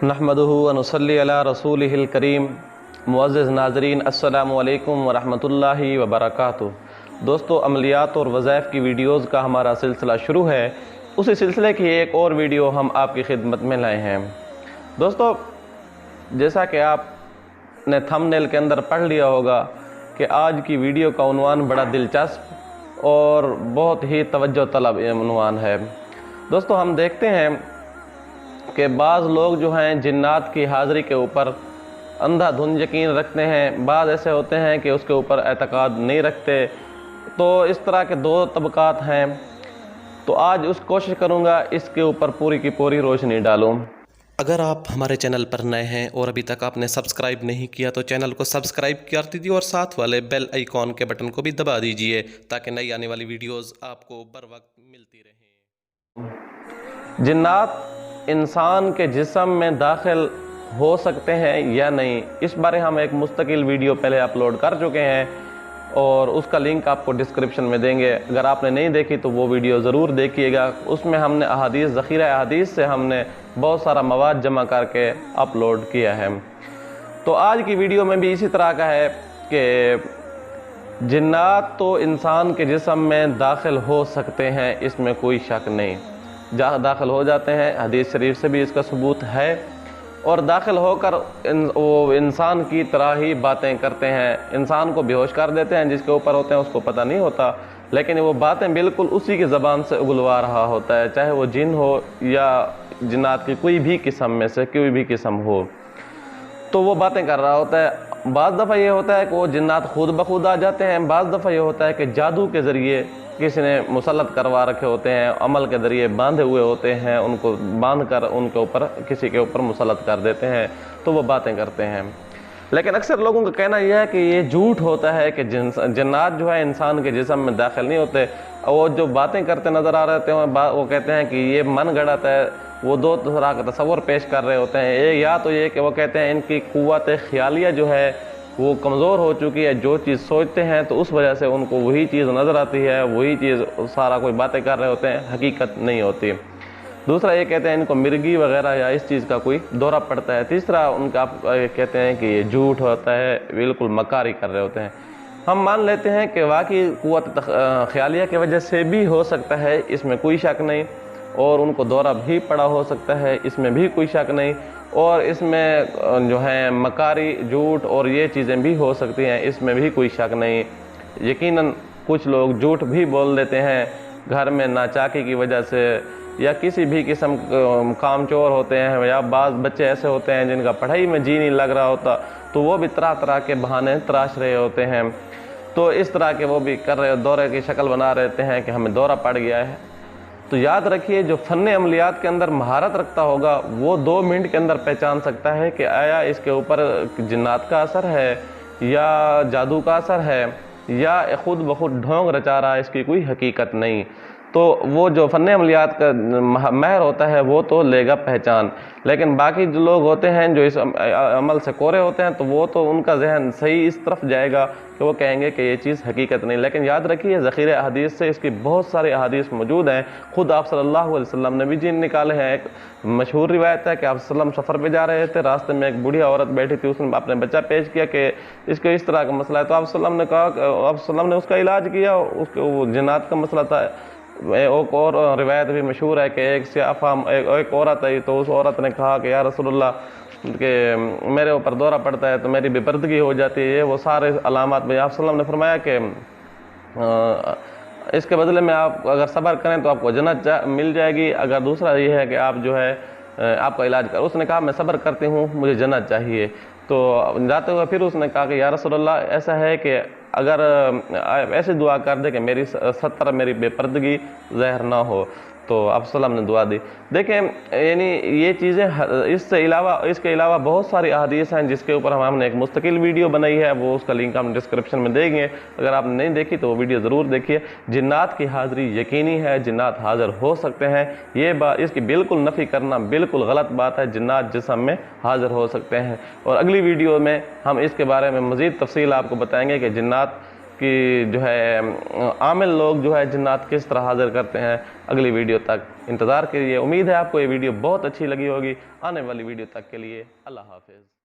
नहमदुहु व नुसल्ली अला रसूलिहिल करीम। मुअज़्ज़िज़ नाज़रीन, अस्सलामु अलैकुम व रहमतुल्लाहि व बरकातुहू। दोस्तों, अमलियात और वज़ाइफ की वीडियोज़ का हमारा सिलसिला शुरू है। उसी सिलसिले की एक और वीडियो हम आपकी खिदमत में लाए हैं। दोस्तों, जैसा कि आपने थंबनेल के अंदर पढ़ लिया होगा कि आज की वीडियो का उन्वान बड़ा दिलचस्प और बहुत ही तवज्जो तलब उन्वान है। दोस्तों, हम देखते हैं कि बाज़ लोग जो हैं जिन्नात की हाज़िरी के ऊपर अंधाधुंध यकीन रखते हैं, बाज़ ऐसे होते हैं कि उसके ऊपर एतक़ाद नहीं रखते। तो इस तरह के दो तबक़ात हैं। तो आज उस कोशिश करूँगा इसके ऊपर पूरी की पूरी रोशनी डालूँ। अगर आप हमारे चैनल पर नए हैं और अभी तक आपने सब्सक्राइब नहीं किया तो चैनल को सब्सक्राइब कर दीजिए और साथ वाले बेल आइकॉन के बटन को भी दबा दीजिए ताकि नई आने वाली वीडियोस आपको बर वक्त मिलती रहें। जिन्नात इंसान के जिस्म में दाखिल हो सकते हैं या नहीं, इस बारे हम एक मुस्तकिल वीडियो पहले अपलोड कर चुके हैं और उसका लिंक आपको डिस्क्रिप्शन में देंगे। अगर आपने नहीं देखी तो वो वीडियो ज़रूर देखिएगा। उसमें हमने अहादीस, ज़ख़ीरा अहादीस से हमने बहुत सारा मवाद जमा करके अपलोड किया है। तो आज की वीडियो में भी इसी तरह का है कि जिन्नात तो इंसान के जिस्म में दाखिल हो सकते हैं, इसमें कोई शक नहीं। दाखिल हो जाते हैं, हदीस शरीफ से भी इसका सबूत है। और दाखिल होकर वो इंसान की तरह ही बातें करते हैं, इंसान को बेहोश कर देते हैं। जिसके ऊपर होते हैं उसको पता नहीं होता, लेकिन वो बातें बिल्कुल उसी की ज़बान से उगलवा रहा होता है, चाहे वो जिन हो या जिन्नात की कोई भी किस्म में से कोई भी किस्म हो, तो वो बातें कर रहा होता है। बाज़ दफ़ा ये होता है कि वो जिन्नात खुद ब खुद आ जाते हैं। बाज़ दफ़ा ये होता है कि जादू के ज़रिए किसी ने मुसल्लत करवा रखे होते हैं, अमल के ज़रिए बांधे हुए होते हैं, उनको बांध कर उनके ऊपर किसी के ऊपर मुसल्लत कर देते हैं, तो वो बातें करते हैं। लेकिन अक्सर लोगों का कहना यह है कि ये झूठ होता है कि जिन्नात जो है इंसान के जिस्म में दाखिल नहीं होते। वो जो बातें करते नज़र आ रहे हैं वो कहते हैं कि ये मन गढ़त है। वो दो तरह का तस्वर पेश कर रहे होते हैं। या तो ये कि वो कहते हैं इनकी क़ुव्वत ख़यालिया जो है वो कमज़ोर हो चुकी है, जो चीज़ सोचते हैं तो उस वजह से उनको वही चीज़ नज़र आती है, वही चीज़ सारा कोई बातें कर रहे होते हैं, हकीकत नहीं होती। दूसरा ये कहते हैं इनको मिर्गी वगैरह या इस चीज़ का कोई दौरा पड़ता है। तीसरा उनका कहते हैं कि ये झूठ होता है, बिल्कुल मकारी कर रहे होते हैं। हम मान लेते हैं कि वाकई क़ुव्वत ख़यालिया की वजह से भी हो सकता है, इसमें कोई शक नहीं। और उनको दौरा भी पड़ा हो सकता है, इसमें भी कोई शक नहीं। और इसमें जो है मकारी, झूठ और ये चीज़ें भी हो सकती हैं, इसमें भी कोई शक नहीं। यकीनन कुछ लोग झूठ भी बोल देते हैं घर में नाचाकी की वजह से, या किसी भी किस्म कामचोर होते हैं, या बाज़ बच्चे ऐसे होते हैं जिनका पढ़ाई में जी नहीं लग रहा होता, तो वो भी तरह तरह के बहाने तराश रहे होते हैं। तो इस तरह के वो भी कर रहे, दौरे की शक्ल बना रहते हैं कि हमें दौरा पड़ गया है। तो याद रखिए, जो फ़न अमलियात के अंदर महारत रखता होगा वो 2 मिनट के अंदर पहचान सकता है कि आया इसके ऊपर जिन्नात का असर है या जादू का असर है या खुद ब खुद ढोंग रचा रहा है, इसकी कोई हकीकत नहीं। तो वो जो फ़न अमलियात का माहिर होता है वो तो लेगा पहचान। लेकिन बाकी जो लोग होते हैं जो इस अमल से कोरे होते हैं, तो वो तो उनका जहन सही इस तरफ जाएगा कि वो कहेंगे कि ये चीज़ हकीकत नहीं। लेकिन याद रखिए, ज़ख़ीरा अहादीस से इसकी बहुत सारी अहादीस मौजूद हैं। खुद आप सल्लल्लाहु अलैहि वसल्लम ने भी जिन निकाले हैं। एक मशहूर रिवायत है कि आप सल्लम सफ़र पे जा रहे थे, रास्ते में एक बूढ़ी औरत बैठी थी, उसने अपने बच्चा पेश किया कि इसको इस तरह का मसला है। तो आप सल्लम ने कहा, आप सल्लम ने उसका इलाज किया, उसके वो जिन्नात का मसला था। एक और रिवायत भी मशहूर है कि एक सियाफ़ा एक औरत आई, तो उस औरत ने कहा कि या रसूलुल्लाह कि मेरे ऊपर दौरा पड़ता है तो मेरी बेपर्दगी हो जाती है। वो सारे अलामात में आप सल्लम ने फरमाया कि इसके बदले में आप अगर सब्र करें तो आपको जन्नत मिल जाएगी। अगर दूसरा ये है कि आप जो है आपका इलाज कर। उसने कहा मैं सब्र करती हूँ, मुझे जन्नत चाहिए। तो जाते हुए फिर उसने कहा कि या रसूलल्लाह, ऐसा है कि अगर ऐसी दुआ कर दे कि मेरी 70 मेरी बेपर्दगी ज़ाहिर ना हो। तो आप सल्लम ने दुआ दी। देखें, यानी ये चीज़ें इसके अलावा बहुत सारी अहादीस हैं जिसके ऊपर हमने एक मुस्तकिल वीडियो बनाई है, वो उसका लिंक हम डिस्क्रिप्शन में देंगे। अगर आपने नहीं देखी तो वो वीडियो ज़रूर देखिए। जिन्नात की हाज़िरी यकीनी है, जिन्नात हाज़िर हो सकते हैं, ये बात इसकी बिल्कुल नफ़ी करना बिल्कुल गलत बात है। जिन्नात जिस्म में हाज़िर हो सकते हैं। और अगली वीडियो में हम इसके बारे में मज़ीद तफसील आपको बताएँगे कि जिन्नात کہ جو ہے عامل لوگ جو ہے جنات کس طرح حاضر کرتے ہیں۔ اگلی ویڈیو تک انتظار کیجیے۔ امید ہے آپ کو یہ ویڈیو بہت اچھی لگی ہوگی۔ آنے والی ویڈیو تک کے لیے اللہ حافظ۔